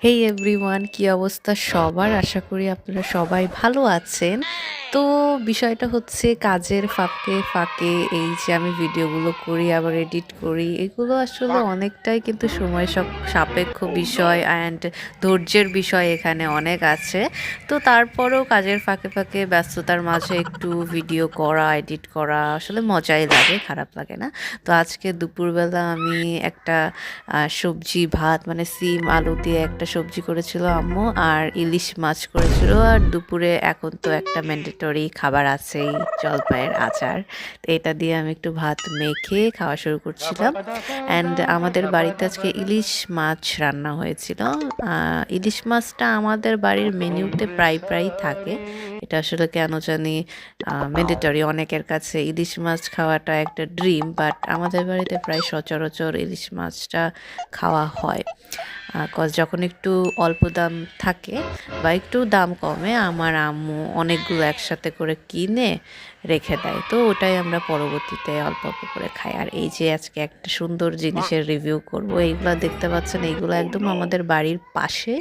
হেই everyone, কি অবস্থা সবার? আশা করি আপনারা সবাই ভালো আছেন। তো বিষয়টা হচ্ছে কাজের ফাঁকে ফাঁকে এই যে আমি ভিডিওগুলো করি আবার এডিট করি, এগুলো আসলে অনেকটাই কিন্তু সময় সাপেক্ষ বিষয় অ্যান্ড ধৈর্যের বিষয় এখানে অনেক আছে। তো তারপরেও কাজের ফাঁকে ফাঁকে ব্যস্ততার মাঝে একটু ভিডিও করা, এডিট করা আসলে মজাই লাগে, খারাপ লাগে না। তো আজকে দুপুরবেলা আমি একটা সবজি ভাত মানে সিম আলু দিয়ে একটা সবজি করেছিল আম্মু, আর ইলিশ মাছ করেছিল। আর দুপুরে এখন তো একটা ম্যান্ডেটরি খাবার আছেই, জলপাইয়ের আচার। তো এটা দিয়ে আমি একটু ভাত মেখে খাওয়া শুরু করছিলাম। অ্যান্ড আমাদের বাড়িতে আজকে ইলিশ মাছ রান্না হয়েছিল। ইলিশ মাছটা আমাদের বাড়ির মেনুতে প্রায় প্রায় থাকে। এটা আসলে কেন জানি ম্যান্ডেটরি, অনেকের কাছে ইলিশ মাছ খাওয়াটা একটা ড্রিম, বাট আমাদের বাড়িতে প্রায় সচরাচর ইলিশ মাছটা খাওয়া হয়। কজ যখন একটু অল্প দাম থাকে বা একটু দাম কমে, আমার আম্মু অনেকগুলো একসাথে করে কিনে রেখে দেয়, তো ওটাই আমরা পরবর্তীতে অল্প অল্প করে খাই। আর এই যে আজকে একটা সুন্দর জিনিসের রিভিউ করব, এইগুলা দেখতে পাচ্ছেন, এইগুলো একদম আমাদের বাড়ির পাশে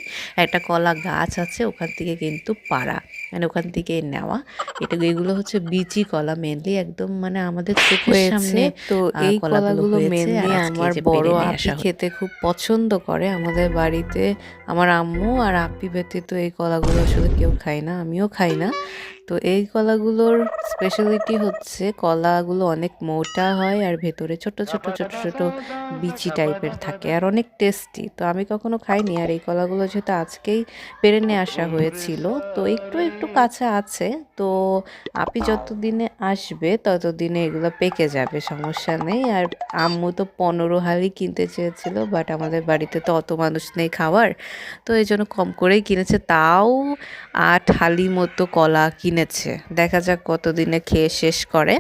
একটা কলা গাছ আছে, ওখান থেকে কিন্তু পাড়া, মানে ওখান থেকে নেওয়া। এগুলো হচ্ছে বিচি কলা মেনলি, একদম মানে আমাদের চোখের হয়েছে। সামনে তো এই কলাগুলো কলাগুলো হয়েছে। মেনলি আর আজকে আমার এই যে বড় পেরে নিয়ে আপি আসা হয়েছে। খেতে খুব পছন্দ করে। আমাদের বাড়িতে আমার আম্মু আর আপি ব্যতীত এই কলাগুলো আসলে কেউ খায় না, আমিও খাই না। তো এই কলাগুলোর স্পেশালিটি হচ্ছে কলাগুলো অনেক মোটা হয় আর ভেতরে ছোট ছোট ছোট ছোট বিচি টাইপের থাকে আর অনেক টেস্টি। তো আমি কখনো খাইনি, আর এই কলাগুলো যেহেতু আজকেই পেরে নিয়ে আসা হয়েছিল, তো একটু একটু কাঁচা আছে। তো আপি যতদিনে আসবে ততদিনে এগুলো পেকে যাবে, সমস্যা নেই। আর আম্মু তো 15 হালি কিনতে চেয়েছিল, বাট আমাদের বাড়িতে তো অত মানুষ নেই খাওয়ার, তো এই জন্য কম করেই কিনেছে। তাও 8 হালি মতো কলা কিনেছে, দেখা যাক কতদিনে খেয়ে শেষ করে।